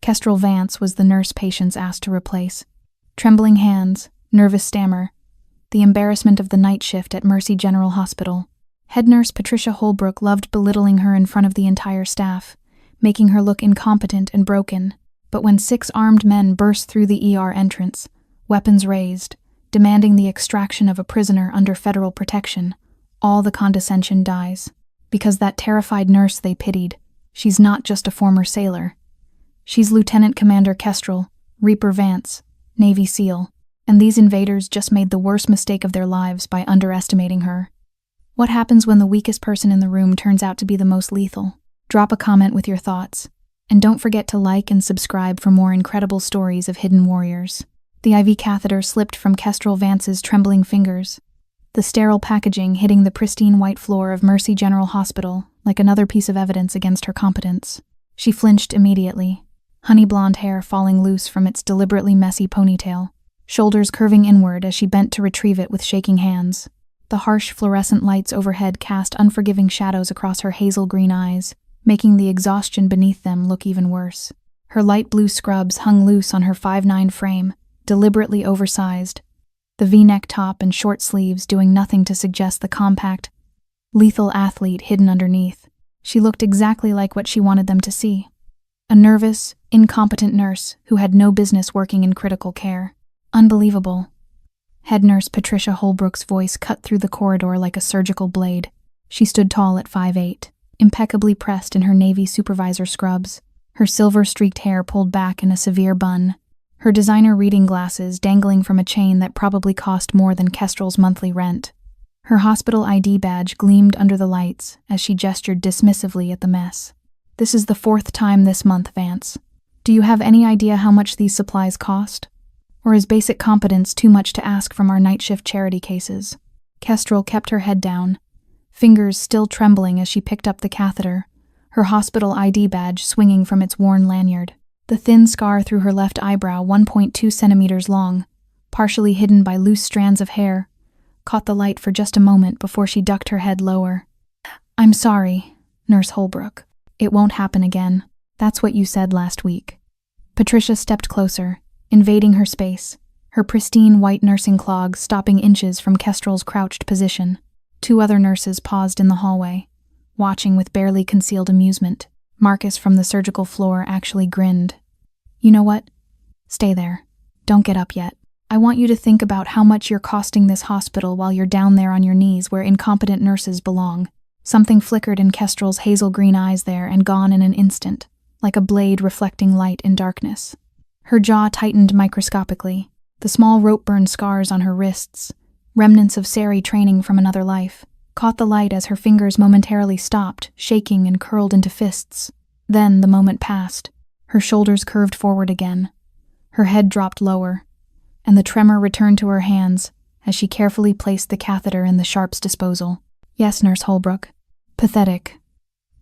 Kestrel Vance was the nurse patients asked to replace. Trembling hands, nervous stammer, the embarrassment of the night shift at Mercy General Hospital. Head nurse Patricia Holbrook loved belittling her in front of the entire staff, making her look incompetent and broken. But when 6 armed men burst through the ER entrance, weapons raised, demanding the extraction of a prisoner under federal protection, all the condescension dies. Because that terrified nurse they pitied, she's not just a former sailor. She's Lieutenant Commander Kestrel, Reaper Vance, Navy SEAL, and these invaders just made the worst mistake of their lives by underestimating her. What happens when the weakest person in the room turns out to be the most lethal? Drop a comment with your thoughts, and don't forget to like and subscribe for more incredible stories of hidden warriors. The IV catheter slipped from Kestrel Vance's trembling fingers, the sterile packaging hitting the pristine white floor of Mercy General Hospital like another piece of evidence against her competence. She flinched immediately, honey blonde hair falling loose from its deliberately messy ponytail, shoulders curving inward as she bent to retrieve it with shaking hands. The harsh fluorescent lights overhead cast unforgiving shadows across her hazel green eyes, making the exhaustion beneath them look even worse. Her light blue scrubs hung loose on her 5'9" frame, deliberately oversized, the V-neck top and short sleeves doing nothing to suggest the compact, lethal athlete hidden underneath. She looked exactly like what she wanted them to see. A nervous, incompetent nurse who had no business working in critical care. Unbelievable. Head nurse Patricia Holbrook's voice cut through the corridor like a surgical blade. She stood tall at 5'8", impeccably pressed in her Navy supervisor scrubs, her silver-streaked hair pulled back in a severe bun, her designer reading glasses dangling from a chain that probably cost more than Kestrel's monthly rent. Her hospital ID badge gleamed under the lights as she gestured dismissively at the mess. "This is the 4th time this month, Vance. Do you have any idea how much these supplies cost? Or is basic competence too much to ask from our night shift charity cases?" Kestrel kept her head down, fingers still trembling as she picked up the catheter, her hospital ID badge swinging from its worn lanyard. The thin scar through her left eyebrow, 1.2 centimeters long, partially hidden by loose strands of hair, caught the light for just a moment before she ducked her head lower. "I'm sorry, Nurse Holbrook. It won't happen again. That's what you said last week." Patricia stepped closer, invading her space, her pristine white nursing clogs stopping inches from Kestrel's crouched position. 2 other nurses paused in the hallway, watching with barely concealed amusement. Marcus from the surgical floor actually grinned. "You know what? Stay there. Don't get up yet. I want you to think about how much you're costing this hospital while you're down there on your knees where incompetent nurses belong." Something flickered in Kestrel's hazel green eyes there and gone in an instant, like a blade reflecting light in darkness. Her jaw tightened microscopically, the small rope-burn scars on her wrists, remnants of Sari training from another life, caught the light as her fingers momentarily stopped, shaking and curled into fists. Then the moment passed. Her shoulders curved forward again. Her head dropped lower, and the tremor returned to her hands as she carefully placed the catheter in the sharp's disposal. "Yes, Nurse Holbrook." "Pathetic."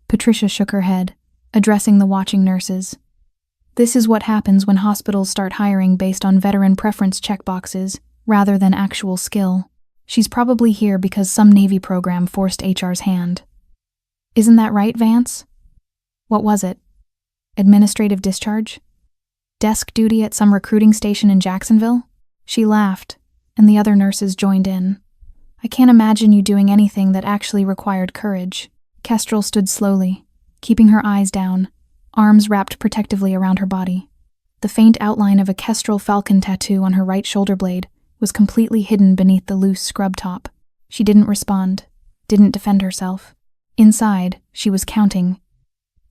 Patricia shook her head, addressing the watching nurses. "This is what happens when hospitals start hiring based on veteran preference checkboxes rather than actual skill. She's probably here because some Navy program forced HR's hand." "Isn't that right, Vance?" "What was it? Administrative discharge? Desk duty at some recruiting station in Jacksonville?" She laughed, and the other nurses joined in. "I can't imagine you doing anything that actually required courage." Kestrel stood slowly, keeping her eyes down, arms wrapped protectively around her body. The faint outline of a Kestrel falcon tattoo on her right shoulder blade was completely hidden beneath the loose scrub top. She didn't respond, didn't defend herself. Inside, she was counting.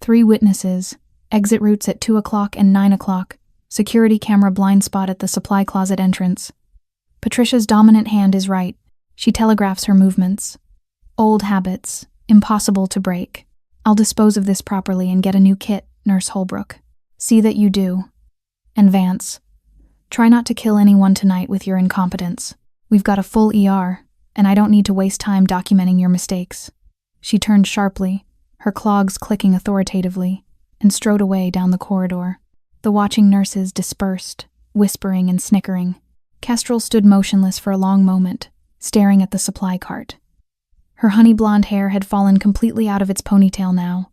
3 witnesses, exit routes at 2 o'clock and 9 o'clock, security camera blind spot at the supply closet entrance. Patricia's dominant hand is right. She telegraphs her movements. Old habits, impossible to break. "I'll dispose of this properly and get a new kit, Nurse Holbrook. See that you do. And Vance, try not to kill anyone tonight with your incompetence. We've got a full ER, and I don't need to waste time documenting your mistakes." She turned sharply, her clogs clicking authoritatively, and strode away down the corridor. The watching nurses dispersed, whispering and snickering. Kestrel stood motionless for a long moment, staring at the supply cart. Her honey blonde hair had fallen completely out of its ponytail now,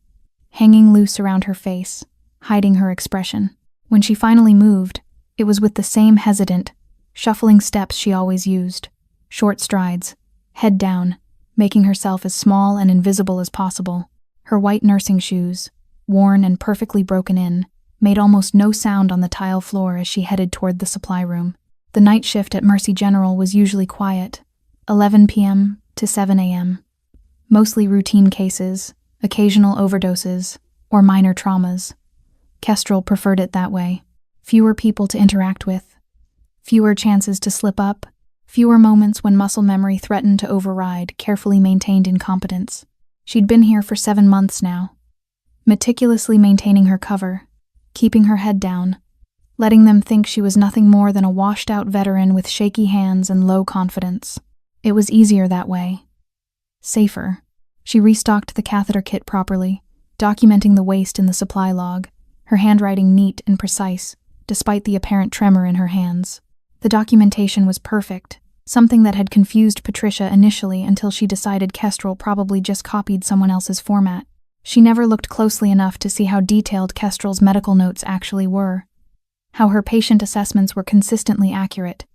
hanging loose around her face, hiding her expression. When she finally moved, it was with the same hesitant, shuffling steps she always used. Short strides, head down, making herself as small and invisible as possible. Her white nursing shoes, worn and perfectly broken in, made almost no sound on the tile floor as she headed toward the supply room. The night shift at Mercy General was usually quiet, 11 p.m. to 7 a.m. Mostly routine cases, occasional overdoses, or minor traumas. Kestrel preferred it that way. Fewer people to interact with, fewer chances to slip up, fewer moments when muscle memory threatened to override carefully maintained incompetence. She'd been here for 7 months now, meticulously maintaining her cover, keeping her head down, letting them think she was nothing more than a washed-out veteran with shaky hands and low confidence. It was easier that way. Safer. She restocked the catheter kit properly, documenting the waste in the supply log, her handwriting neat and precise, despite the apparent tremor in her hands. The documentation was perfect, something that had confused Patricia initially until she decided Kestrel probably just copied someone else's format. She never looked closely enough to see how detailed Kestrel's medical notes actually were, how her patient assessments were consistently accurate,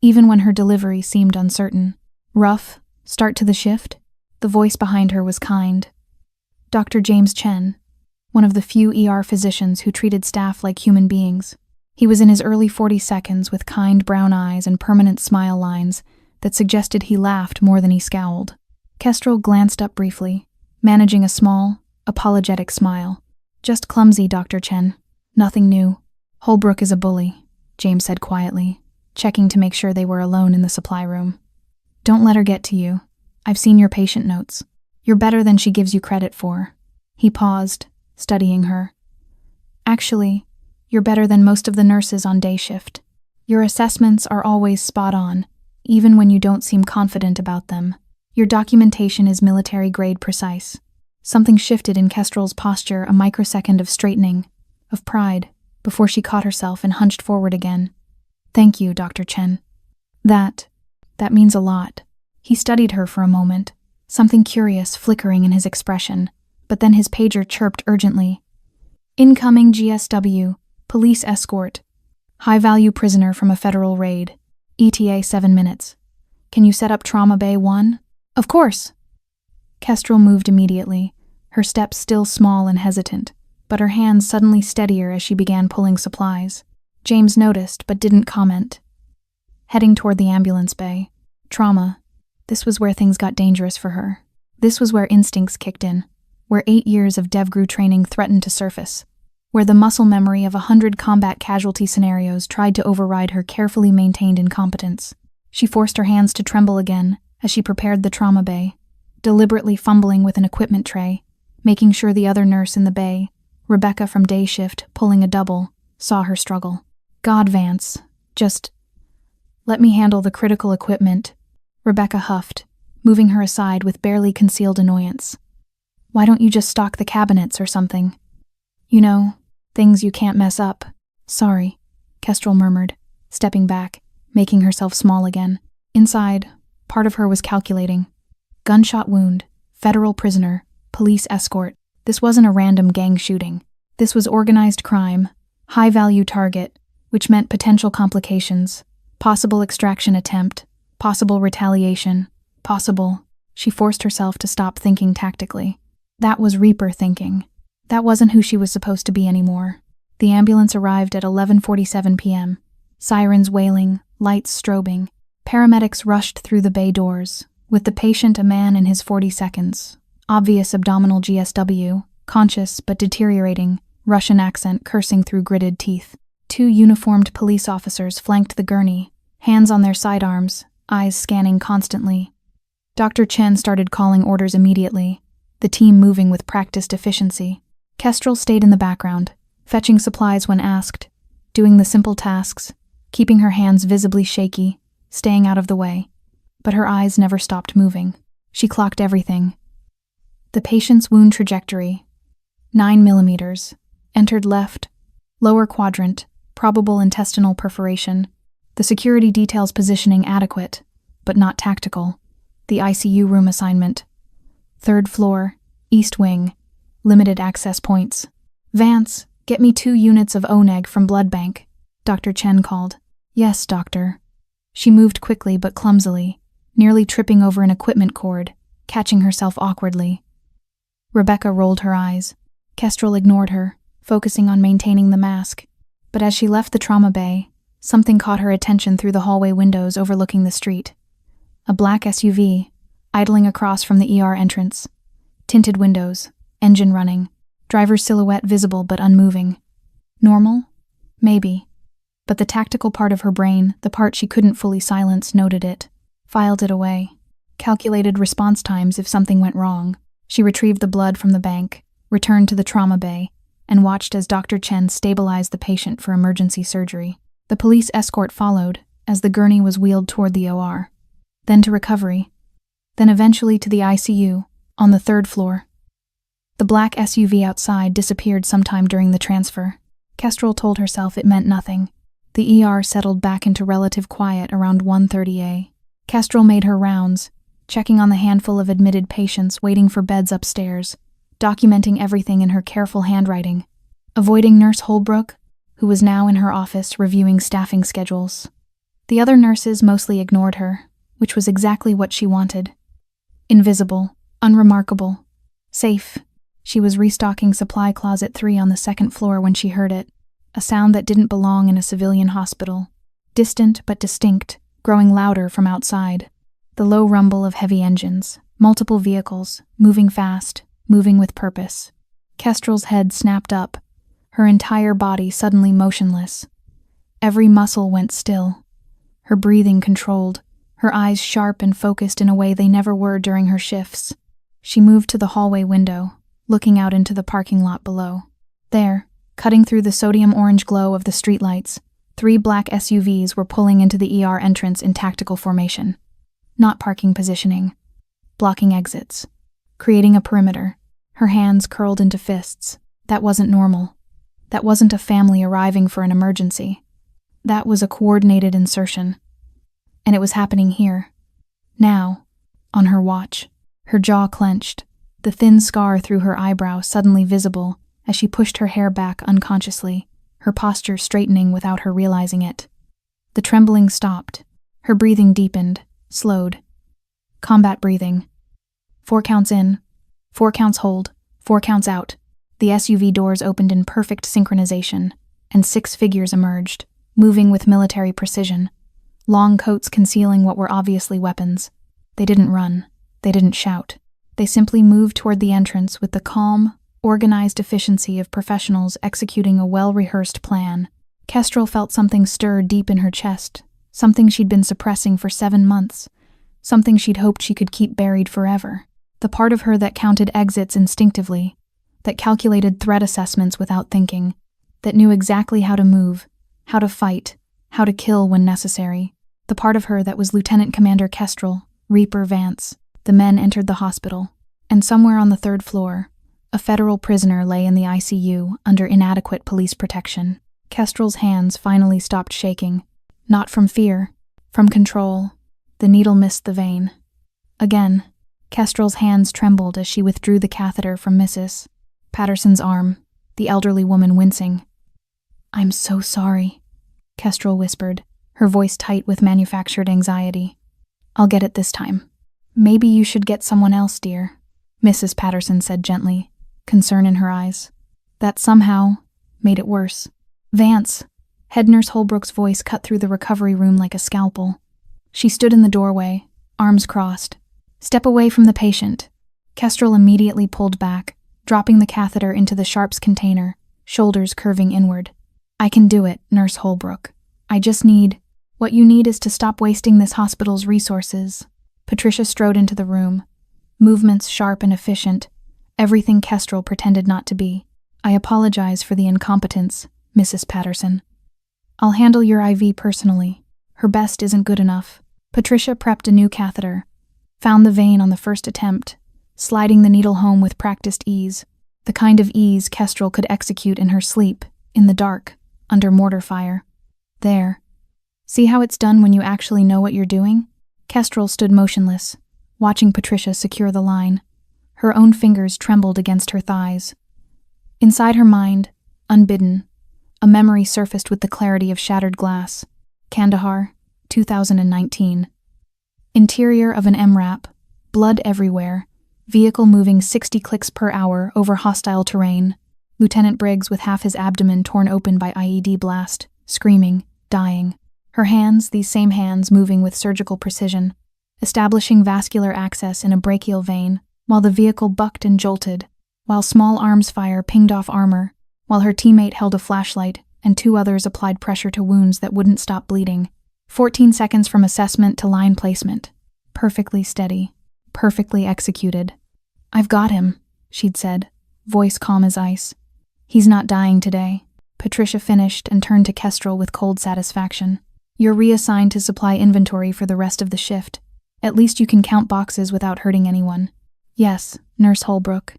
even when her delivery seemed uncertain. Rough start to the shift? The voice behind her was kind. Dr. James Chen, one of the few ER physicians who treated staff like human beings. He was in his early 42nd with kind brown eyes and permanent smile lines that suggested he laughed more than he scowled. Kestrel glanced up briefly, managing a small, apologetic smile. Just clumsy, Dr. Chen. Nothing new. Holbrook is a bully, James said quietly, checking to make sure they were alone in the supply room. Don't let her get to you. I've seen your patient notes. You're better than she gives you credit for. He paused, studying her. Actually, you're better than most of the nurses on day shift. Your assessments are always spot on, even when you don't seem confident about them. Your documentation is military-grade precise. Something shifted in Kestrel's posture, a microsecond of straightening, of pride, before she caught herself and hunched forward again. Thank you, Dr. Chen. That means a lot. He studied her for a moment, something curious flickering in his expression, but then his pager chirped urgently. Incoming GSW, police escort. High-value prisoner from a federal raid. ETA 7 minutes. Can you set up Trauma Bay 1? Of course. Kestrel moved immediately, her steps still small and hesitant, but her hands suddenly steadier as she began pulling supplies. James noticed but didn't comment. Heading toward the ambulance bay. Trauma. This was where things got dangerous for her. This was where instincts kicked in, where 8 years of DevGru training threatened to surface, where the muscle memory of 100 combat casualty scenarios tried to override her carefully maintained incompetence. She forced her hands to tremble again as she prepared the trauma bay, deliberately fumbling with an equipment tray, making sure the other nurse in the bay, Rebecca from day shift, pulling a double, saw her struggle. God, Vance, just let me handle the critical equipment, Rebecca huffed, moving her aside with barely concealed annoyance. Why don't you just stock the cabinets or something? You know, things you can't mess up. Sorry, Kestrel murmured, stepping back, making herself small again. Inside, part of her was calculating. Gunshot wound, federal prisoner, police escort. This wasn't a random gang shooting. This was organized crime, high-value target, which meant potential complications, possible extraction attempt, possible retaliation, possible. She forced herself to stop thinking tactically. That was Reaper thinking. That wasn't who she was supposed to be anymore. The ambulance arrived at 11:47 p.m. Sirens wailing, lights strobing. Paramedics rushed through the bay doors, with the patient a man in his 42nd, obvious abdominal GSW, conscious but deteriorating, Russian accent cursing through gritted teeth. 2 uniformed police officers flanked the gurney, hands on their sidearms, eyes scanning constantly. Dr. Chen started calling orders immediately, the team moving with practiced efficiency. Kestrel stayed in the background, fetching supplies when asked, doing the simple tasks, keeping her hands visibly shaky, staying out of the way. But her eyes never stopped moving. She clocked everything. The patient's wound trajectory. 9 millimeters. Entered left. Lower quadrant. Probable intestinal perforation. The security details positioning adequate, but not tactical. The ICU room assignment. 3rd floor. East wing. Limited access points. Vance, Get me 2 units of oneg from blood bank, Dr. Chen called. Yes, doctor. She moved quickly but clumsily, nearly tripping over an equipment cord, catching herself awkwardly. Rebecca rolled her eyes. Kestrel ignored her, focusing on maintaining the mask. But as she left the trauma bay, something caught her attention through the hallway windows overlooking the street. A black SUV, idling across from the ER entrance. Tinted windows, engine running, driver's silhouette visible but unmoving. Normal? Maybe. But the tactical part of her brain, the part she couldn't fully silence, noted it, filed it away, calculated response times if something went wrong. She retrieved the blood from the bank, returned to the trauma bay, and watched as Dr. Chen stabilized the patient for emergency surgery. The police escort followed as the gurney was wheeled toward the OR, then to recovery, then eventually to the ICU on the 3rd floor. The black SUV outside disappeared sometime during the transfer. Kestrel told herself it meant nothing. The ER settled back into relative quiet around 1:30 Kestrel made her rounds, checking on the handful of admitted patients waiting for beds upstairs, documenting everything in her careful handwriting, avoiding Nurse Holbrook, who was now in her office reviewing staffing schedules. The other nurses mostly ignored her, which was exactly what she wanted. Invisible, unremarkable, safe. She was restocking supply closet 3 on the 2nd floor when she heard it, a sound that didn't belong in a civilian hospital. Distant but distinct, growing louder from outside. The low rumble of heavy engines, multiple vehicles, moving fast, moving with purpose. Kestrel's head snapped up, her entire body suddenly motionless. Every muscle went still, her breathing controlled, her eyes sharp and focused in a way they never were during her shifts. She moved to the hallway window, looking out into the parking lot below. There, cutting through the sodium-orange glow of the streetlights, 3 black SUVs were pulling into the ER entrance in tactical formation. Not parking positioning, blocking exits, creating a perimeter, her hands curled into fists. That wasn't normal. That wasn't a family arriving for an emergency. That was a coordinated insertion. And it was happening here. Now, on her watch. Her jaw clenched, the thin scar through her eyebrow suddenly visible as she pushed her hair back unconsciously, her posture straightening without her realizing it. The trembling stopped. Her breathing deepened, slowed. Combat breathing. 4 counts in, 4 counts hold, 4 counts out. The SUV doors opened in perfect synchronization, and 6 figures emerged, moving with military precision, long coats concealing what were obviously weapons. They didn't run. They didn't shout. They simply moved toward the entrance with the calm, organized efficiency of professionals executing a well-rehearsed plan. Kestrel felt something stir deep in her chest, something she'd been suppressing for 7 months, something she'd hoped she could keep buried forever. The part of her that counted exits instinctively, that calculated threat assessments without thinking, that knew exactly how to move, how to fight, how to kill when necessary. The part of her that was Lieutenant Commander Kestrel, Reaper Vance. The men entered the hospital, and somewhere on the 3rd floor, a federal prisoner lay in the ICU under inadequate police protection. Kestrel's hands finally stopped shaking, not from fear, from control. The needle missed the vein. Again, Kestrel's hands trembled as she withdrew the catheter from Mrs. Patterson's arm, the elderly woman wincing. "I'm so sorry," Kestrel whispered, her voice tight with manufactured anxiety. "I'll get it this time." "Maybe you should get someone else, dear," Mrs. Patterson said gently, concern in her eyes. That somehow made it worse. "Vance," head nurse Holbrook's voice cut through the recovery room like a scalpel. She stood in the doorway, arms crossed. "Step away from the patient." Kestrel immediately pulled back, dropping the catheter into the Sharps container, shoulders curving inward. "I can do it, Nurse Holbrook. I just need... What you need is to stop wasting this hospital's resources." Patricia strode into the room, movements sharp and efficient, everything Kestrel pretended not to be. "I apologize for the incompetence, Mrs. Patterson. I'll handle your IV personally. Her best isn't good enough." Patricia prepped a new catheter, found the vein on the first attempt, sliding the needle home with practiced ease, the kind of ease Kestrel could execute in her sleep, in the dark, under mortar fire. "There. See how it's done when you actually know what you're doing?" Kestrel stood motionless, watching Patricia secure the line. Her own fingers trembled against her thighs. Inside her mind, Unbidden. A memory surfaced with the clarity of shattered glass. Kandahar, 2019. Interior of an MRAP. Blood everywhere. Vehicle moving 60 clicks per hour over hostile terrain. Lieutenant Briggs with half his abdomen torn open by IED blast, screaming, dying. Her hands, these same hands, moving with surgical precision, establishing vascular access in a brachial vein, while the vehicle bucked and jolted, while small arms fire pinged off armor, while her teammate held a flashlight and 2 others applied pressure to wounds that wouldn't stop bleeding. 14 seconds from assessment to line placement. Perfectly steady. Perfectly executed. "I've got him," she'd said, voice calm as ice. "He's not dying today." Patricia finished and turned to Kestrel with cold satisfaction. "You're reassigned to supply inventory for the rest of the shift. At least you can count boxes without hurting anyone." "Yes, Nurse Holbrook."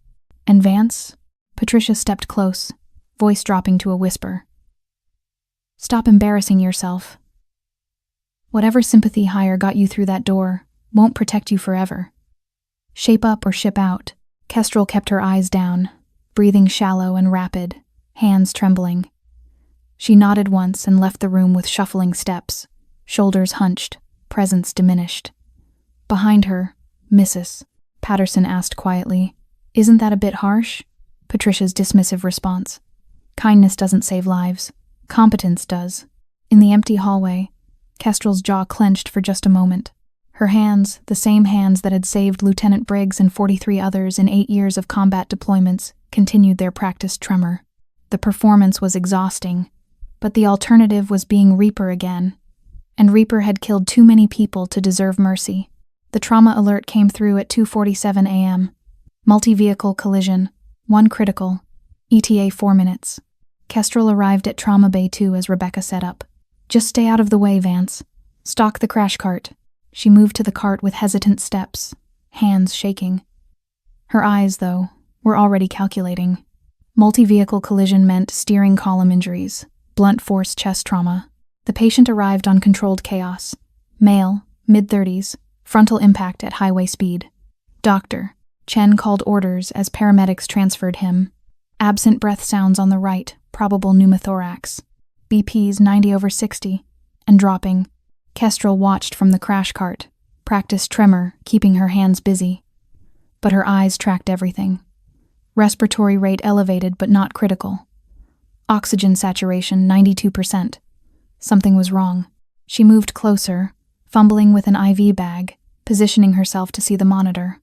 "And Vance?" Patricia stepped close, voice dropping to a whisper. "Stop embarrassing yourself. Whatever sympathy higher got you through that door won't protect you forever. Shape up or ship out." Kestrel kept her eyes down, breathing shallow and rapid, hands trembling. She nodded once and left the room with shuffling steps, shoulders hunched, presence diminished. Behind her, "Mrs." Patterson asked quietly, "Isn't that a bit harsh?" Patricia's dismissive response. "Kindness doesn't save lives. Competence does." In the empty hallway, Kestrel's jaw clenched for just a moment. Her hands, the same hands that had saved Lieutenant Briggs and 43 others in 8 years of combat deployments, continued their practiced tremor. The performance was exhausting, but the alternative was being Reaper again. And Reaper had killed too many people to deserve mercy. The trauma alert came through at 2:47 a.m. Multi-vehicle collision, 1 critical, ETA 4 minutes. Kestrel arrived at Trauma Bay 2 as Rebecca set up. "Just stay out of the way, Vance. Stalk the crash cart." She moved to the cart with hesitant steps, hands shaking. Her eyes, though, were already calculating. Multi-vehicle collision meant steering column injuries, blunt force chest trauma. The patient arrived on controlled chaos. Male, mid-30s, frontal impact at highway speed. "Doctor." Chen called orders as paramedics transferred him. Absent breath sounds on the right, probable pneumothorax. BP's 90/60, and dropping. Kestrel watched from the crash cart, practiced tremor, keeping her hands busy. But her eyes tracked everything. Respiratory rate elevated but not critical. Oxygen saturation 92%. Something was wrong. She moved closer, fumbling with an IV bag, positioning herself to see the monitor.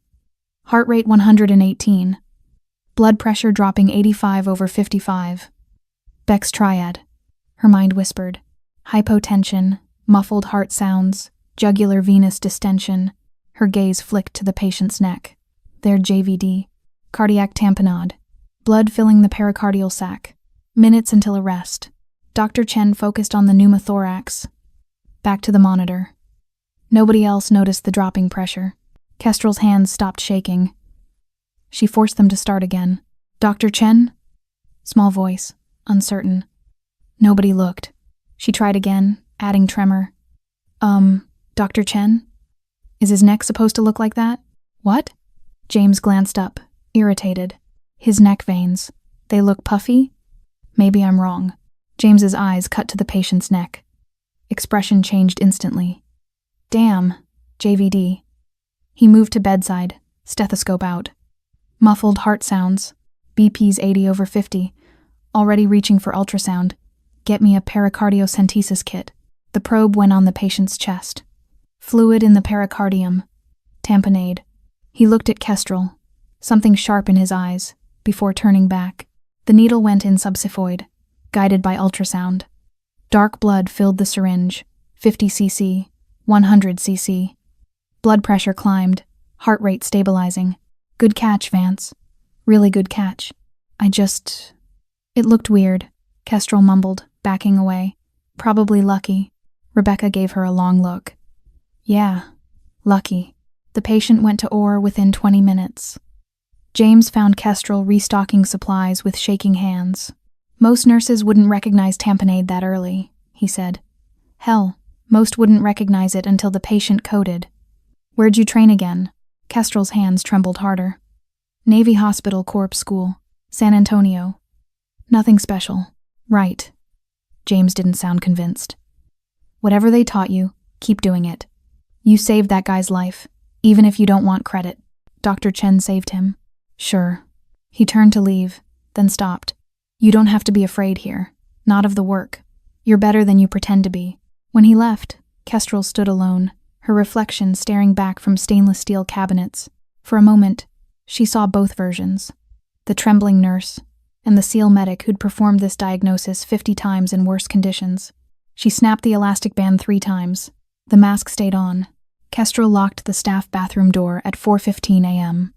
Heart rate 118. Blood pressure dropping 85/55. Beck's triad. Her mind whispered. Hypotension, muffled heart sounds, jugular venous distension. Her gaze flicked to the patient's neck. Their JVD. Cardiac tamponade. Blood filling the pericardial sac. Minutes until arrest. Dr. Chen focused on the pneumothorax. Back to the monitor. Nobody else noticed the dropping pressure. Kestrel's hands stopped shaking. She forced them to start again. "Dr. Chen?" Small voice, uncertain. Nobody looked. She tried again, adding tremor. Dr. Chen? Is his neck supposed to look like that?" "What?" James glanced up, irritated. "His neck veins. They look puffy?" "Maybe I'm wrong." James's eyes cut to the patient's neck. Expression changed instantly. "Damn, JVD." He moved to bedside, stethoscope out. Muffled heart sounds. BP's 80/50. Already reaching for ultrasound. "Get me a pericardiocentesis kit." The probe went on the patient's chest. Fluid in the pericardium. Tamponade. He looked at Kestrel, something sharp in his eyes, before turning back. The needle went in subxiphoid, guided by ultrasound. Dark blood filled the syringe, 50 cc, 100 cc. Blood pressure climbed, heart rate stabilizing. "Good catch, Vance. Really good catch. It looked weird," Kestrel mumbled, backing away. "Probably lucky." Rebecca gave her a long look. "Yeah, lucky." The patient went to OR within 20 minutes. James found Kestrel restocking supplies with shaking hands. "Most nurses wouldn't recognize tamponade that early," he said. "Hell, most wouldn't recognize it until the patient coded." "Where'd you train again?" Kestrel's hands trembled harder. "Navy Hospital Corps School, San Antonio." Nothing special. Right. James didn't sound convinced. Whatever they taught you, keep doing it. You saved that guy's life, even if you don't want credit. Dr. Chen saved him. Sure. He turned to leave, then stopped. You don't have to be afraid here. Not of the work. You're better than you pretend to be. When he left, Kestrel stood alone, her reflection staring back from stainless steel cabinets. For a moment, she saw both versions. The trembling nurse, and the SEAL medic who'd performed this diagnosis 50 times in worse conditions. She snapped the elastic band 3 times. The mask stayed on. Kestrel locked the staff bathroom door at 4:15 a.m.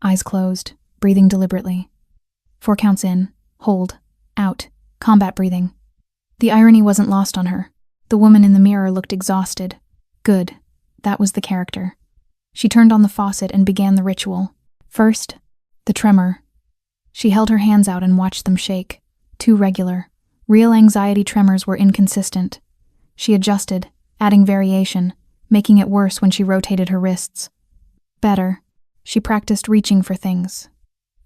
Eyes closed, breathing deliberately. 4 counts in, hold, out, combat breathing. The irony wasn't lost on her. The woman in the mirror looked exhausted. Good. That was the character. She turned on the faucet and began the ritual. First, the tremor. She held her hands out and watched them shake. Too regular. Real anxiety tremors were inconsistent. She adjusted, adding variation, making it worse when she rotated her wrists. Better. She practiced reaching for things.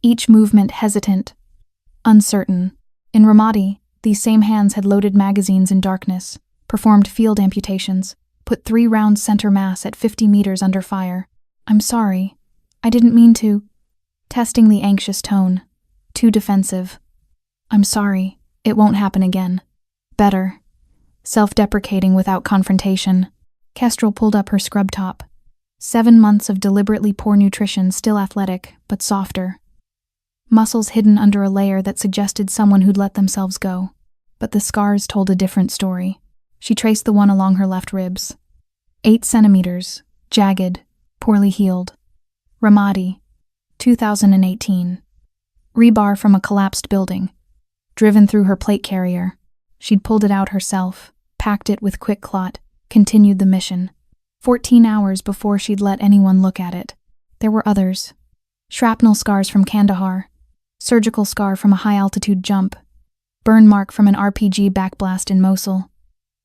Each movement hesitant, uncertain. In Ramadi, these same hands had loaded magazines in darkness, performed field amputations, put 3 rounds center mass at 50 meters under fire. I'm sorry. I didn't mean to. Testing the anxious tone. Too defensive. I'm sorry. It won't happen again. Better. Self-deprecating without confrontation. Kestrel pulled up her scrub top. 7 months of deliberately poor nutrition, still athletic, but softer. Muscles hidden under a layer that suggested someone who'd let themselves go. But the scars told a different story. She traced the one along her left ribs. 8 centimeters, jagged, poorly healed. Ramadi, 2018. Rebar from a collapsed building. Driven through her plate carrier. She'd pulled it out herself, packed it with quick clot, continued the mission. 14 hours before she'd let anyone look at it. There were others. Shrapnel scars from Kandahar. Surgical scar from a high-altitude jump. Burn mark from an RPG backblast in Mosul.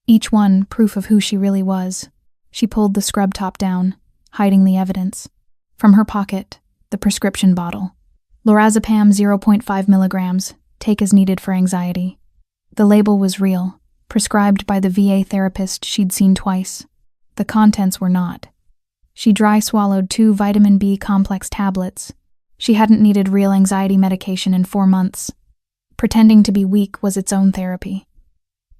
Each one proof of who she really was. She pulled the scrub top down, hiding the evidence. From her pocket, the prescription bottle. Lorazepam 0.5 milligrams, take as needed for anxiety. The label was real, prescribed by the VA therapist she'd seen twice. The contents were not. She dry swallowed 2 vitamin B complex tablets. She hadn't needed real anxiety medication in 4 months. Pretending to be weak was its own therapy.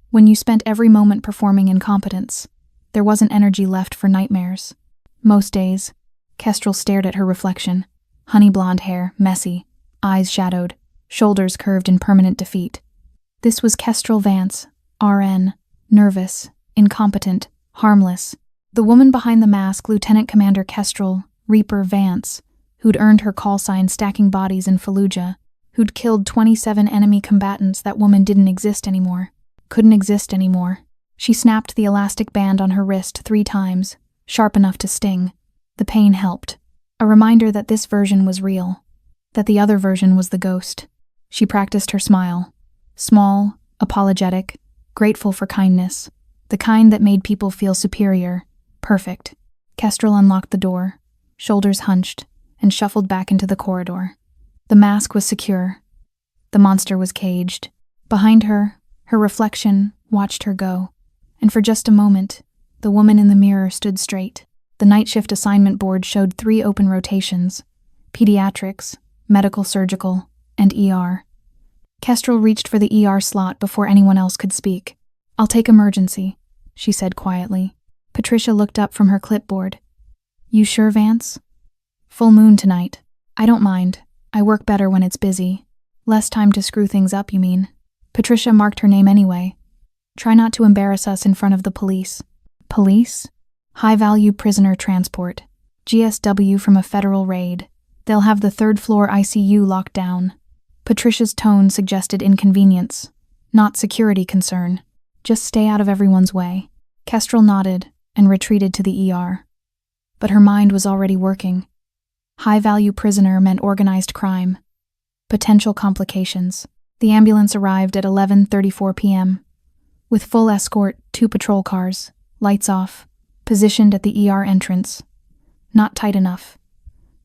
When you spent every moment performing incompetence, there wasn't energy left for nightmares. Most days, Kestrel stared at her reflection. Honey blonde hair, messy, eyes shadowed, shoulders curved in permanent defeat. This was Kestrel Vance, RN, nervous, incompetent, harmless. The woman behind the mask, Lieutenant Commander Kestrel, Reaper Vance, who'd earned her call sign stacking bodies in Fallujah, who'd killed 27 enemy combatants. That woman didn't exist anymore. Couldn't exist anymore. She snapped the elastic band on her wrist 3 times, sharp enough to sting. The pain helped. A reminder that this version was real, that the other version was the ghost. She practiced her smile. Small, apologetic, grateful for kindness. The kind that made people feel superior. Perfect. Kestrel unlocked the door, shoulders hunched, and shuffled back into the corridor. The mask was secure. The monster was caged. Behind her, her reflection watched her go. And for just a moment, the woman in the mirror stood straight. The night shift assignment board showed 3 open rotations: pediatrics, medical surgical, and ER. Kestrel reached for the ER slot before anyone else could speak. I'll take emergency, she said quietly. Patricia looked up from her clipboard. You sure, Vance? Full moon tonight. I don't mind. I work better when it's busy. Less time to screw things up, you mean? Patricia marked her name anyway. Try not to embarrass us in front of the police. Police? High-value prisoner transport. GSW from a federal raid. They'll have the 3rd floor ICU locked down. Patricia's tone suggested inconvenience, not security concern. Just stay out of everyone's way. Kestrel nodded and retreated to the ER. But her mind was already working. High-value prisoner meant organized crime. Potential complications. The ambulance arrived at 11:34 p.m. With full escort, 2 patrol cars, lights off, positioned at the ER entrance. Not tight enough.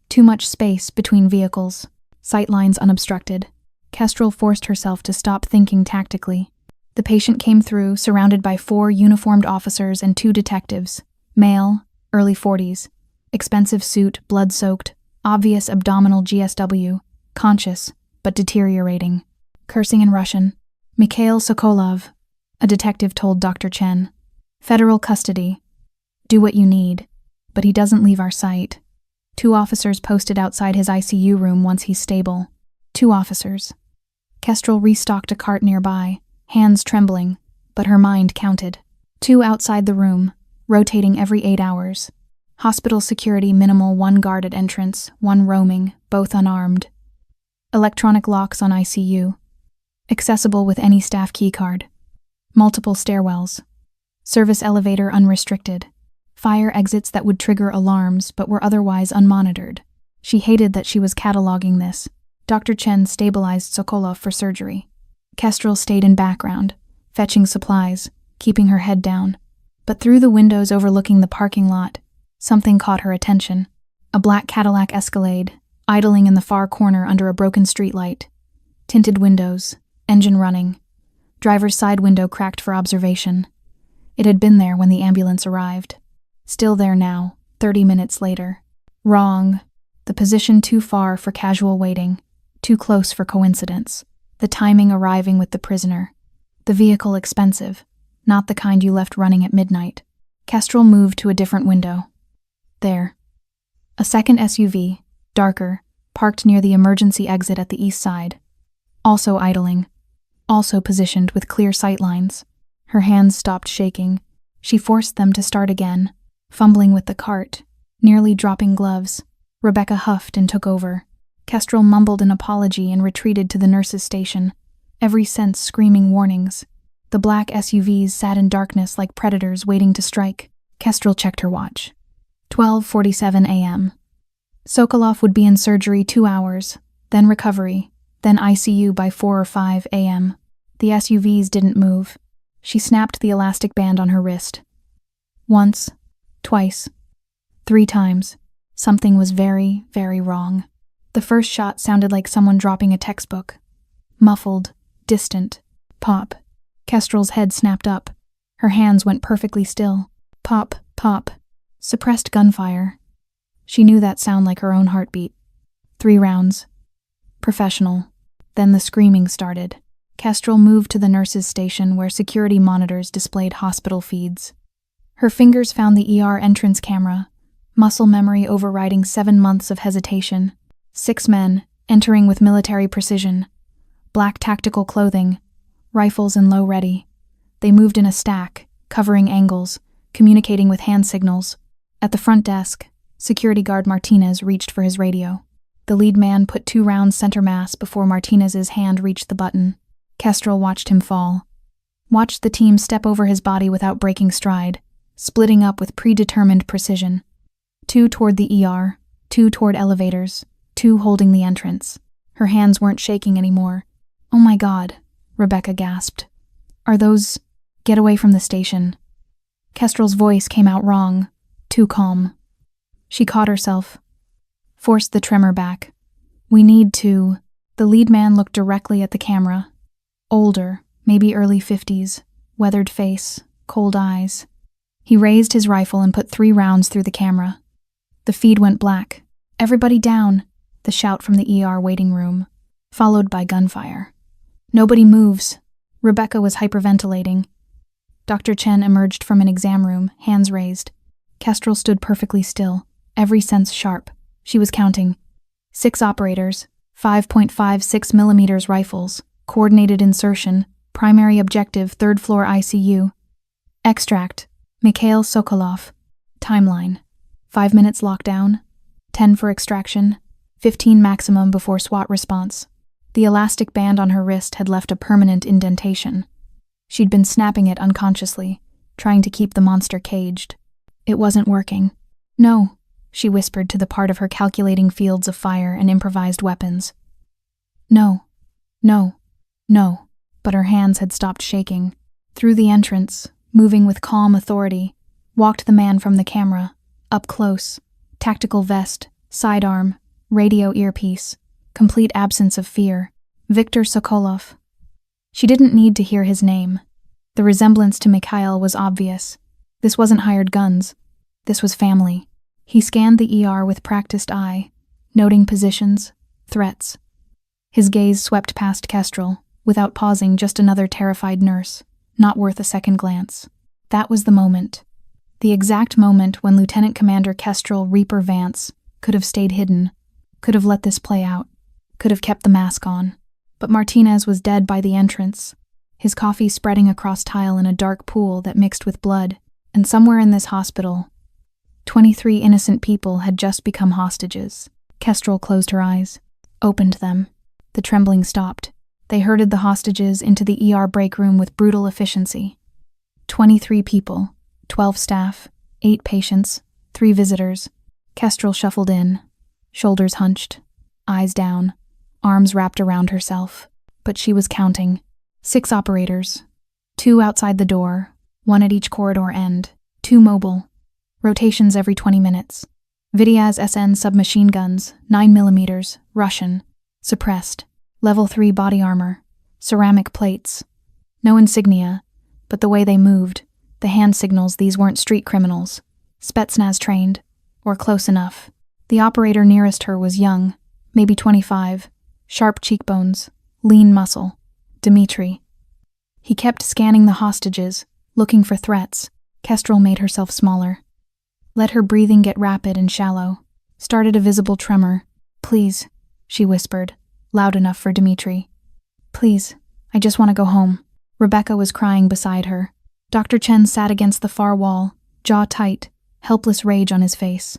Too much space between vehicles, sightlines unobstructed. Kestrel forced herself to stop thinking tactically. The patient came through, surrounded by 4 uniformed officers and 2 detectives. Male, early 40s. Expensive suit, blood-soaked, obvious abdominal GSW, conscious, but deteriorating. Cursing in Russian. Mikhail Sokolov, a detective told Dr. Chen. Federal custody. Do what you need, but he doesn't leave our sight. 2 officers posted outside his ICU room once he's stable. 2 officers. Kestrel restocked a cart nearby, hands trembling, but her mind counted. 2 outside the room, rotating every 8 hours. Hospital security minimal, 1 guard at entrance, 1 roaming, both unarmed. Electronic locks on ICU. Accessible with any staff keycard. Multiple stairwells. Service elevator unrestricted. Fire exits that would trigger alarms but were otherwise unmonitored. She hated that she was cataloging this. Dr. Chen stabilized Sokolov for surgery. Kestrel stayed in background, fetching supplies, keeping her head down. But through the windows overlooking the parking lot, something caught her attention. A black Cadillac Escalade, idling in the far corner under a broken streetlight. Tinted windows, engine running. Driver's side window cracked for observation. It had been there when the ambulance arrived. Still there now, 30 minutes later. Wrong. The position too far for casual waiting. Too close for coincidence. The timing arriving with the prisoner. The vehicle expensive. Not the kind you left running at midnight. Kestrel moved to a different window. There. A second SUV, darker, parked near the emergency exit at the east side. Also idling. Also positioned with clear sight lines. Her hands stopped shaking. She forced them to start again, fumbling with the cart, nearly dropping gloves. Rebecca huffed and took over. Kestrel mumbled an apology and retreated to the nurse's station, every sense screaming warnings. The black SUVs sat in darkness like predators waiting to strike. Kestrel checked her watch. 12:47 a.m. Sokolov would be in surgery 2 hours, then recovery, then ICU by 4 or 5 a.m. The SUVs didn't move. She snapped the elastic band on her wrist. Once, twice, 3 times. Something was very, very wrong. The first shot sounded like someone dropping a textbook. Muffled, distant. Pop. Kestrel's head snapped up. Her hands went perfectly still. Pop, pop. Suppressed gunfire. She knew that sound like her own heartbeat. 3 rounds. Professional. Then the screaming started. Kestrel moved to the nurse's station where security monitors displayed hospital feeds. Her fingers found the ER entrance camera, muscle memory overriding 7 months of hesitation. 6 men, entering with military precision. Black tactical clothing, rifles in low ready. They moved in a stack, covering angles, communicating with hand signals. At the front desk, security guard Martinez reached for his radio. The lead man put 2 rounds center mass before Martinez's hand reached the button. Kestrel watched him fall. Watched the team step over his body without breaking stride, splitting up with predetermined precision. 2 toward the ER, 2 toward elevators, 2 holding the entrance. Her hands weren't shaking anymore. "Oh my God," Rebecca gasped. "Are those... Get away from the station." Kestrel's voice came out wrong, too calm. She caught herself. Forced the tremor back. "We need to..." The lead man looked directly at the camera. Older, maybe early 50s, weathered face, cold eyes. He raised his rifle and put 3 rounds through the camera. The feed went black. "Everybody down," the shout from the ER waiting room, followed by gunfire. "Nobody moves." Rebecca was hyperventilating. Dr. Chen emerged from an exam room, hands raised. Kestrel stood perfectly still, every sense sharp. She was counting. 6 operators, 5.56 millimeters rifles, coordinated insertion, primary objective 3rd floor ICU. Extract, Mikhail Sokolov. Timeline, 5 minutes lockdown, 10 for extraction, 15 maximum before SWAT response. The elastic band on her wrist had left a permanent indentation. She'd been snapping it unconsciously, trying to keep the monster caged. It wasn't working. "No," she whispered to the part of her calculating fields of fire and improvised weapons. "No, no, no," but her hands had stopped shaking. Through the entrance, moving with calm authority, walked the man from the camera, up close, tactical vest, sidearm, radio earpiece, complete absence of fear, Viktor Sokolov. She didn't need to hear his name. The resemblance to Mikhail was obvious. This wasn't hired guns. This was family. He scanned the ER with practiced eye, noting positions, threats. His gaze swept past Kestrel, without pausing, just another terrified nurse, not worth a second glance. That was the moment. The exact moment when Lieutenant Commander Kestrel Reaper Vance could have stayed hidden, could have let this play out, could have kept the mask on. But Martinez was dead by the entrance, his coffee spreading across tile in a dark pool that mixed with blood, and somewhere in this hospital, 23 innocent people had just become hostages. Kestrel closed her eyes, opened them. The trembling stopped. They herded the hostages into the ER break room with brutal efficiency. 23 people, 12 staff, 8 patients, 3 visitors. Kestrel shuffled in, shoulders hunched, eyes down, arms wrapped around herself. But she was counting. 6 operators, 2 outside the door, 1 at each corridor end, 2 mobile, rotations every 20 minutes. Vidyaz SN submachine guns, 9mm, Russian, suppressed, level 3 body armor, ceramic plates. No insignia, but the way they moved, the hand signals these weren't street criminals, Spetsnaz trained, or close enough. The operator nearest her was young, maybe 25, sharp cheekbones, lean muscle. Dmitri. He kept scanning the hostages, looking for threats. Kestrel made herself smaller. Let her breathing get rapid and shallow. Started a visible tremor. "Please," she whispered, loud enough for Dmitri. "Please, I just want to go home." Rebecca was crying beside her. Dr. Chen sat against the far wall, jaw tight, helpless rage on his face.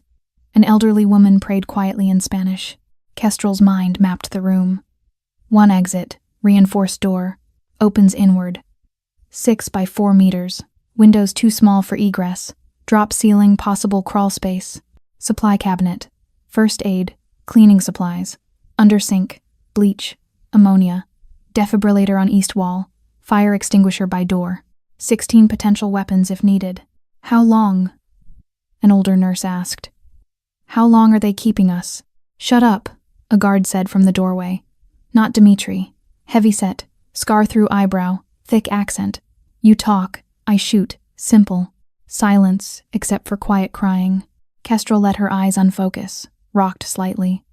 An elderly woman prayed quietly in Spanish. Kestrel's mind mapped the room. 1 exit, reinforced door, opens inward. 6 by 4 meters, windows too small for egress, drop ceiling, possible crawl space, supply cabinet, first aid, cleaning supplies, under sink, bleach, ammonia, defibrillator on east wall, fire extinguisher by door, 16 potential weapons if needed. "How long?" an older nurse asked. "How long are they keeping us?" "Shut up," a guard said from the doorway. Not Dmitri. Heavyset, scar-through eyebrow, thick accent. "You talk, I shoot. Simple. Silence, except for quiet crying." Kestrel let her eyes unfocus, rocked slightly.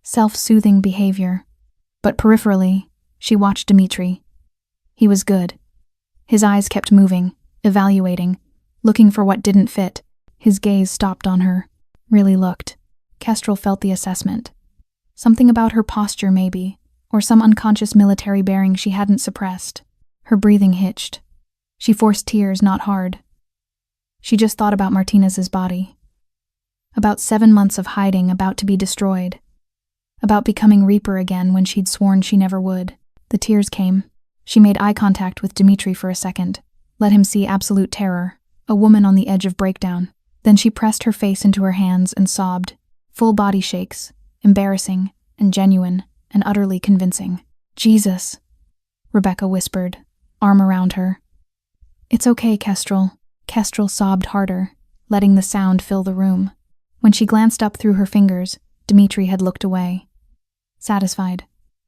Self-soothing behavior. But peripherally, she watched Dmitri. He was good. His eyes kept moving, evaluating, looking for what didn't fit. His gaze stopped on her. Really looked. Kestrel felt the assessment. Something about her posture, maybe, or some unconscious military bearing she hadn't suppressed. Her breathing hitched. She forced tears, not hard. She just thought about Martinez's body. About 7 months of hiding, about to be destroyed. About becoming Reaper again when she'd sworn she never would. The tears came. She made eye contact with Dmitri for a second, let him see absolute terror, a woman on the edge of breakdown. Then she pressed her face into her hands and sobbed. Full body shakes, embarrassing and genuine and utterly convincing. "Jesus," Rebecca whispered, arm around her. "It's okay, Kestrel." Kestrel sobbed harder, letting the sound fill the room. When she glanced up through her fingers, Dmitri had looked away. Satisfied.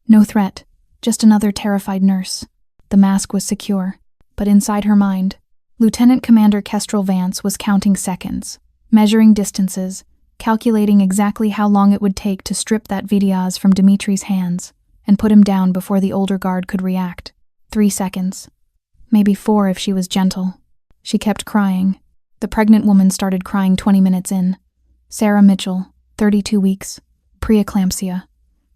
No threat, just another terrified nurse. The mask was secure, but inside her mind, Lieutenant Commander Kestrel Vance was counting seconds, measuring distances, calculating exactly how long it would take to strip that Vidyaz from Dmitri's hands and put him down before the older guard could react. 3 seconds. Maybe 4 if she was gentle. She kept crying. The pregnant woman started crying 20 minutes in. Sarah Mitchell, 32 weeks, preeclampsia,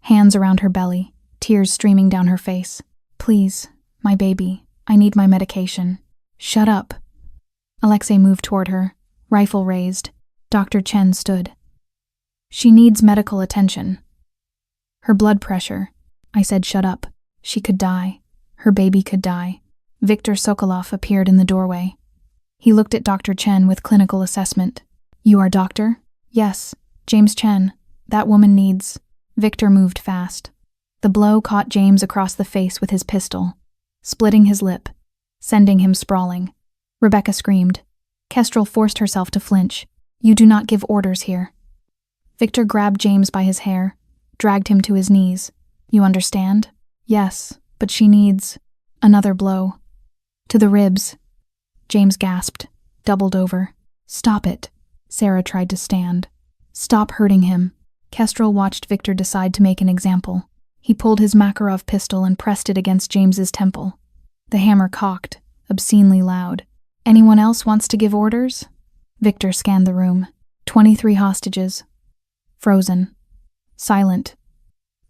hands around her belly, tears streaming down her face. "Please, my baby, I need my medication." "Shut up." Alexei moved toward her, rifle raised. Dr. Chen stood. "She needs medical attention." "Her blood pressure." I said shut up. She could die. Her baby could die. Viktor Sokolov appeared in the doorway. He looked at Dr. Chen with clinical assessment. "You are doctor?" "Yes, James Chen. That woman needs..." Viktor moved fast. The blow caught James across the face with his pistol, splitting his lip, sending him sprawling. Rebecca screamed. Kestrel forced herself to flinch. "You do not give orders here." Viktor grabbed James by his hair, dragged him to his knees. "You understand?" Yes, but she needs another blow. To the ribs. James gasped, doubled over. Stop it. Sarah tried to stand. Stop hurting him. Kestrel watched Victor decide to make an example. He pulled his Makarov pistol and pressed it against James's temple. The hammer cocked, obscenely loud. Anyone else wants to give orders? Victor scanned the room. 23 hostages. Frozen. Silent.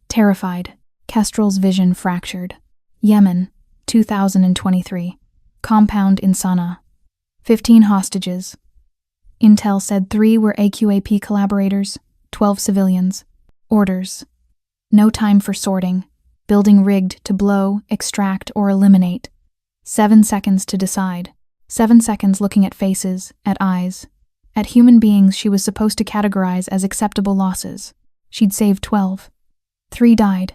Terrified. Kestrel's vision fractured. Yemen, 2023. Compound in Sana'a. 15 hostages. Intel said 3 were AQAP collaborators, 12 civilians. Orders. No time for sorting. Building rigged to blow, extract, or eliminate. 7 seconds to decide. 7 seconds looking at faces, at eyes. At human beings she was supposed to categorize as acceptable losses. She'd saved 12. 3 died.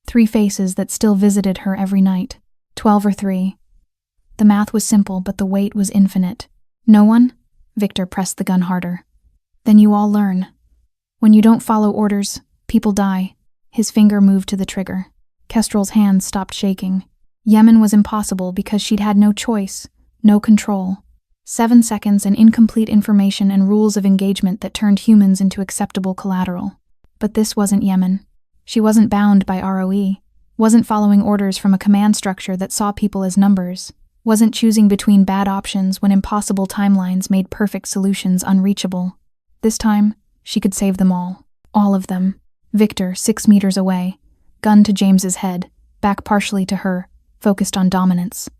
3 faces that still visited her every night. 12 or 3. The math was simple, but the weight was infinite. No one? Victor pressed the gun harder. Then you all learn. When you don't follow orders, people die. His finger moved to the trigger. Kestrel's hands stopped shaking. Yemen was impossible because she'd had no choice, no control. 7 seconds and incomplete information and rules of engagement that turned humans into acceptable collateral. But this wasn't Yemen. She wasn't bound by ROE, wasn't following orders from a command structure that saw people as numbers, wasn't choosing between bad options when impossible timelines made perfect solutions unreachable. This time, she could save them all of them. Victor, 6 meters away, gun to James's head, back partially to her, focused on dominance.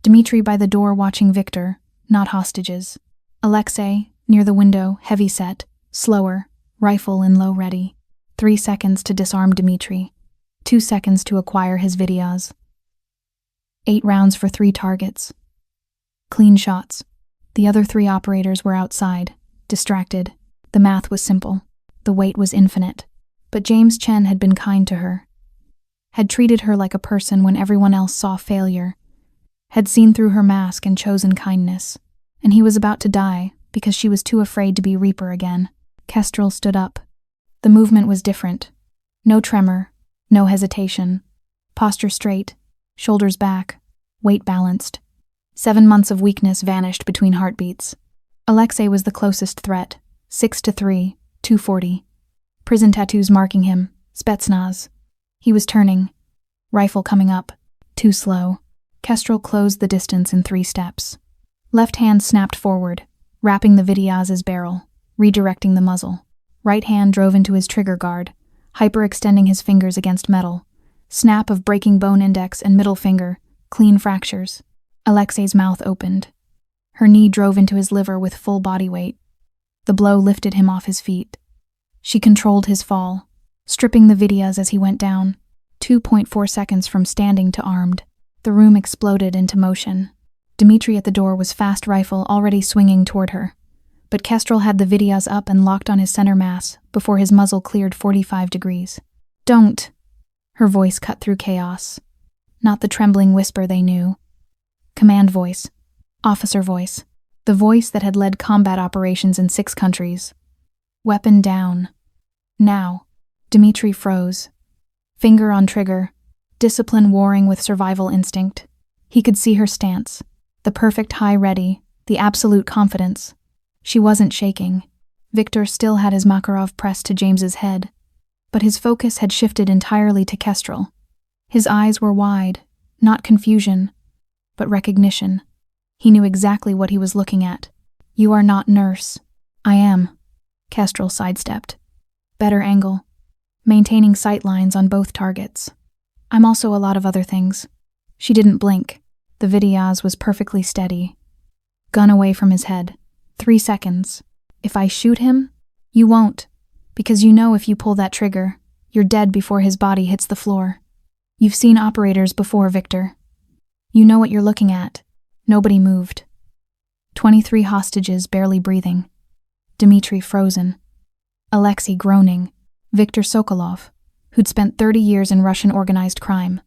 Dmitri by the door watching Victor, not hostages. Alexei, near the window, heavy-set, slower, rifle in low ready. 3 seconds to disarm Dmitri. 2 seconds to acquire his videos. 8 rounds for 3 targets. Clean shots. The other 3 operators were outside, distracted. The math was simple. The weight was infinite. But James Chen had been kind to her. Had treated her like a person when everyone else saw failure. Had seen through her mask and chosen kindness. And he was about to die because she was too afraid to be Reaper again. Kestrel stood up. The movement was different. No tremor, no hesitation. Posture straight, shoulders back, weight balanced. 7 months of weakness vanished between heartbeats. Alexei was the closest threat. 6'3", 240. Prison tattoos marking him. Spetsnaz. He was turning. Rifle coming up. Too slow. Kestrel closed the distance in 3 steps. Left hand snapped forward, wrapping the Vidyaz's barrel, redirecting the muzzle. Right hand drove into his trigger guard, hyperextending his fingers against metal. Snap of breaking bone index and middle finger, clean fractures. Alexei's mouth opened. Her knee drove into his liver with full body weight. The blow lifted him off his feet. She controlled his fall, stripping the Vidyaz as he went down, 2.4 seconds from standing to armed. The room exploded into motion. Dmitri at the door was fast rifle already swinging toward her. But Kestrel had the Vidyaz up and locked on his center mass before his muzzle cleared 45 degrees. Don't! Her voice cut through chaos. Not the trembling whisper they knew. Command voice. Officer voice. The voice that had led combat operations in 6 countries. Weapon down. Now. Dmitri froze. Finger on trigger. Discipline warring with survival instinct. He could see her stance. The perfect high ready. The absolute confidence. She wasn't shaking. Victor still had his Makarov pressed to James's head, but his focus had shifted entirely to Kestrel. His eyes were wide, not confusion, but recognition. He knew exactly what he was looking at. You are not nurse. I am. Kestrel sidestepped. Better angle. Maintaining sight lines on both targets. I'm also a lot of other things. She didn't blink. The Vidyaz was perfectly steady. Gun away from his head. 3 seconds. If I shoot him, you won't, because you know if you pull that trigger, you're dead before his body hits the floor. You've seen operators before, Victor. You know what you're looking at. Nobody moved. 23 hostages barely breathing. Dmitri frozen. Alexei groaning. Viktor Sokolov, who'd spent 30 years in Russian organized crime,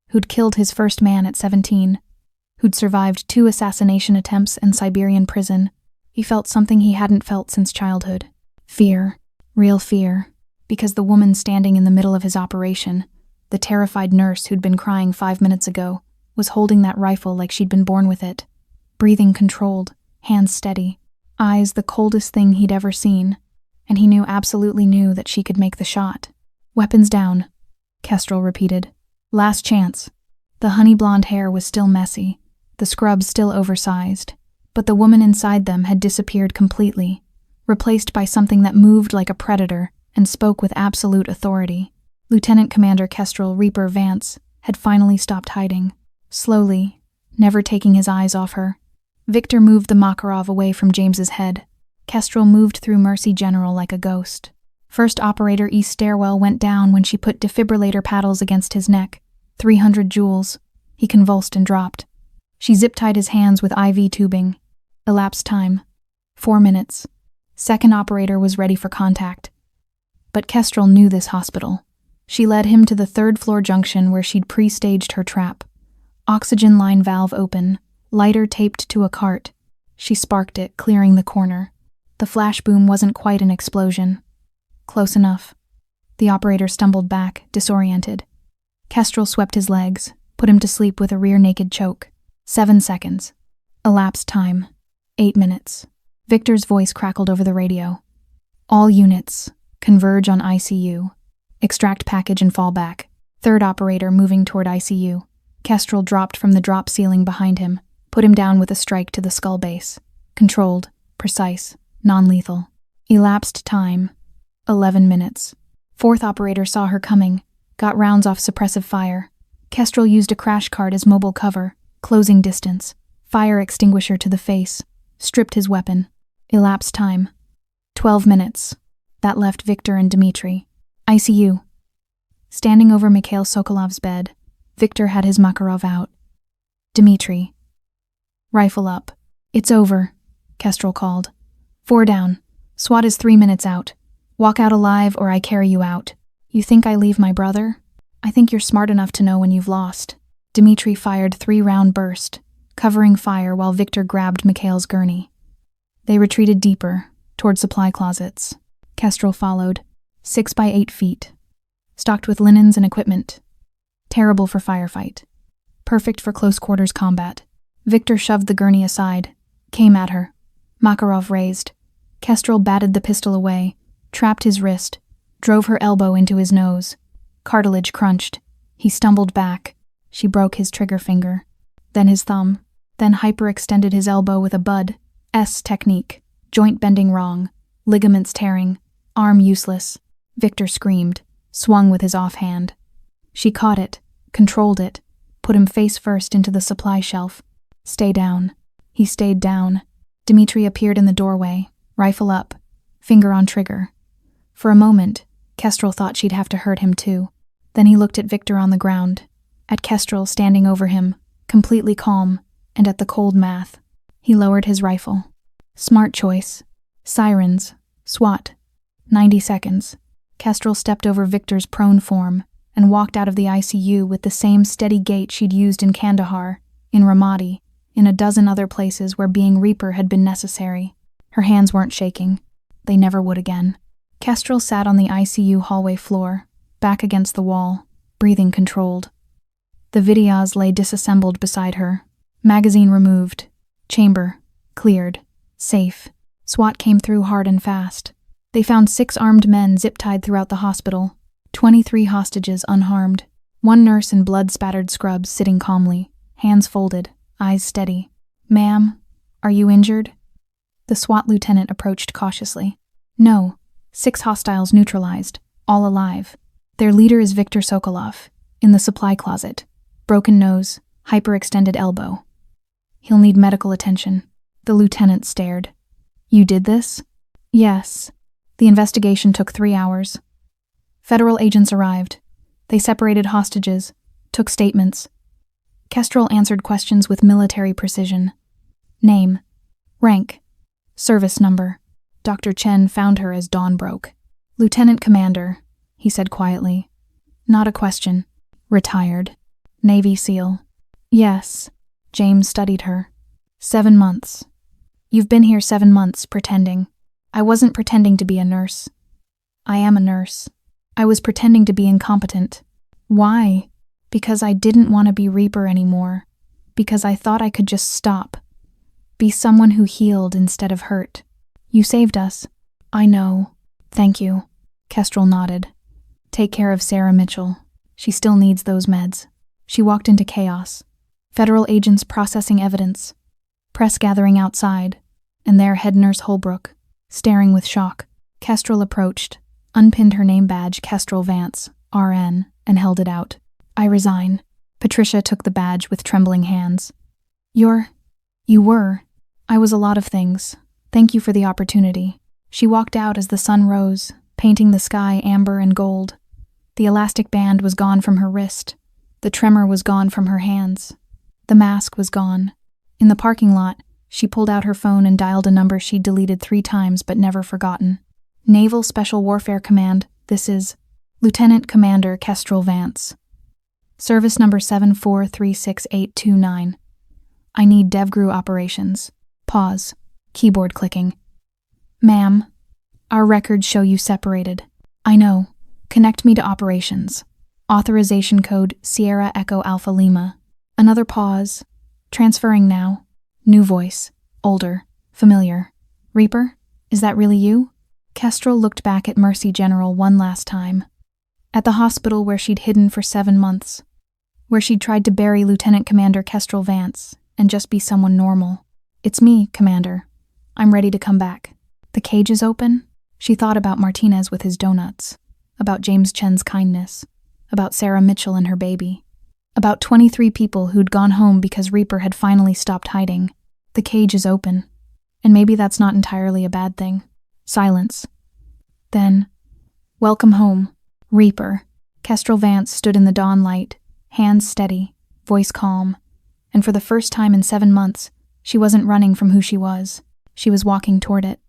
who'd killed his first man at 17, who'd survived 2 assassination attempts and Siberian prison. He felt something he hadn't felt since childhood. Fear. Real fear. Because the woman standing in the middle of his operation, The terrified nurse who'd been crying 5 minutes ago was holding that rifle like she'd been born with it. Breathing controlled, hands steady, eyes the coldest thing he'd ever seen, and he absolutely knew that she could make the shot. Weapons down, Kestrel repeated. Last chance. The honey blonde hair was still messy, the scrubs still oversized, but the woman inside them had disappeared completely, replaced by something that moved like a predator and spoke with absolute authority. Lieutenant Commander Kestrel Reaper Vance had finally stopped hiding. Slowly, never taking his eyes off her, Victor moved the Makarov away from James's head. Kestrel moved through Mercy General like a ghost. First Operator East stairwell went down when she put defibrillator paddles against his neck. 300 joules. He convulsed and dropped. She zip-tied his hands with IV tubing. Elapsed time. 4 minutes. Second operator was ready for contact. But Kestrel knew this hospital. She led him to the third-floor junction where she'd pre-staged her trap. Oxygen line valve open, lighter taped to a cart. She sparked it, clearing the corner. The flash boom wasn't quite an explosion. Close enough. The operator stumbled back, disoriented. Kestrel swept his legs, put him to sleep with a rear-naked choke. 7 seconds. Elapsed time. 8 minutes. Victor's voice crackled over the radio. All units, converge on ICU. Extract package and fall back. Third operator moving toward ICU. Kestrel dropped from the drop ceiling behind him, put him down with a strike to the skull base. Controlled, precise, non-lethal. Elapsed time. 11 minutes. Fourth operator saw her coming, got rounds off suppressive fire. Kestrel used a crash cart as mobile cover, closing distance. Fire extinguisher to the face. Stripped his weapon. Elapsed time. 12 minutes. That left Victor and Dmitri. ICU. Standing over Mikhail Sokolov's bed, Victor had his Makarov out. Dmitri. Rifle up. It's over, Kestrel called. 4 down. SWAT is 3 minutes out. Walk out alive or I carry you out. You think I leave my brother? I think you're smart enough to know when you've lost. Dmitri fired 3-round burst, covering fire while Victor grabbed Mikhail's gurney. They retreated deeper, toward supply closets. Kestrel followed, 6 by 8 feet, stocked with linens and equipment. Terrible for firefight. Perfect for close-quarters combat. Victor shoved the gurney aside, came at her. Makarov raised. Kestrel batted the pistol away, trapped his wrist, drove her elbow into his nose. Cartilage crunched. He stumbled back. She broke his trigger finger, then his thumb, then hyperextended his elbow with a Bud S technique. Joint bending wrong, ligaments tearing, arm useless. Victor screamed, swung with his offhand. She caught it, controlled it, put him face first into the supply shelf. Stay down. He stayed down. Dmitri appeared in the doorway, rifle up, finger on trigger. For a moment, Kestrel thought she'd have to hurt him too. Then he looked at Victor on the ground, at Kestrel standing over him, completely calm, and at the cold math. He lowered his rifle. Smart choice. Sirens. SWAT. 90 seconds. Kestrel stepped over Victor's prone form and walked out of the ICU with the same steady gait she'd used in Kandahar, in Ramadi, in a dozen other places where being Reaper had been necessary. Her hands weren't shaking. They never would again. Kestrel sat on the ICU hallway floor, back against the wall, breathing controlled. The Vidyas lay disassembled beside her. Magazine removed. Chamber. Cleared. Safe. SWAT came through hard and fast. They found 6 armed men zip-tied throughout the hospital, 23 hostages unharmed, 1 nurse in blood-spattered scrubs sitting calmly, hands folded, eyes steady. Ma'am, are you injured? The SWAT lieutenant approached cautiously. No, 6 hostiles neutralized, all alive. Their leader is Victor Sokolov, in the supply closet. Broken nose, hyperextended elbow. He'll need medical attention. The lieutenant stared. You did this? Yes. The investigation took 3 hours. Federal agents arrived. They separated hostages, took statements. Kestrel answered questions with military precision. Name. Rank. Service number. Dr. Chen found her as dawn broke. Lieutenant Commander, he said quietly. Not a question. Retired. Navy SEAL. Yes. James studied her. 7 months. You've been here 7 months, pretending. I wasn't pretending to be a nurse. I am a nurse. I was pretending to be incompetent. Why? Because I didn't want to be Reaper anymore. Because I thought I could just stop. Be someone who healed instead of hurt. You saved us. I know. Thank you. Kestrel nodded. Take care of Sarah Mitchell. She still needs those meds. She walked into chaos. Federal agents processing evidence. Press gathering outside. And there head nurse Holbrook, staring with shock. Kestrel approached, unpinned her name badge Kestrel Vance, RN, and held it out. I resign. Patricia took the badge with trembling hands. You were. I was a lot of things. Thank you for the opportunity. She walked out as the sun rose, painting the sky amber and gold. The elastic band was gone from her wrist. The tremor was gone from her hands. The mask was gone. In the parking lot, she pulled out her phone and dialed a number she'd deleted 3 times but never forgotten. Naval Special Warfare Command, this is Lieutenant Commander Kestrel Vance. Service number 7436829. I need DevGru operations. Pause. Keyboard clicking. Ma'am, our records show you separated. I know. Connect me to operations. Authorization code Sierra Echo Alpha Lima. Another pause. Transferring now. New voice. Older. Familiar. Reaper? Is that really you? Kestrel looked back at Mercy General one last time. At the hospital where she'd hidden for 7 months. Where she'd tried to bury Lieutenant Commander Kestrel Vance and just be someone normal. It's me, Commander. I'm ready to come back. The cage is open? She thought about Martinez with his donuts. About James Chen's kindness. About Sarah Mitchell and her baby. About 23 people who'd gone home because Reaper had finally stopped hiding. The cage is open. And maybe that's not entirely a bad thing. Silence. Then, welcome home, Reaper. Kestrel Vance stood in the dawn light, hands steady, voice calm. And for the first time in 7 months, she wasn't running from who she was. She was walking toward it.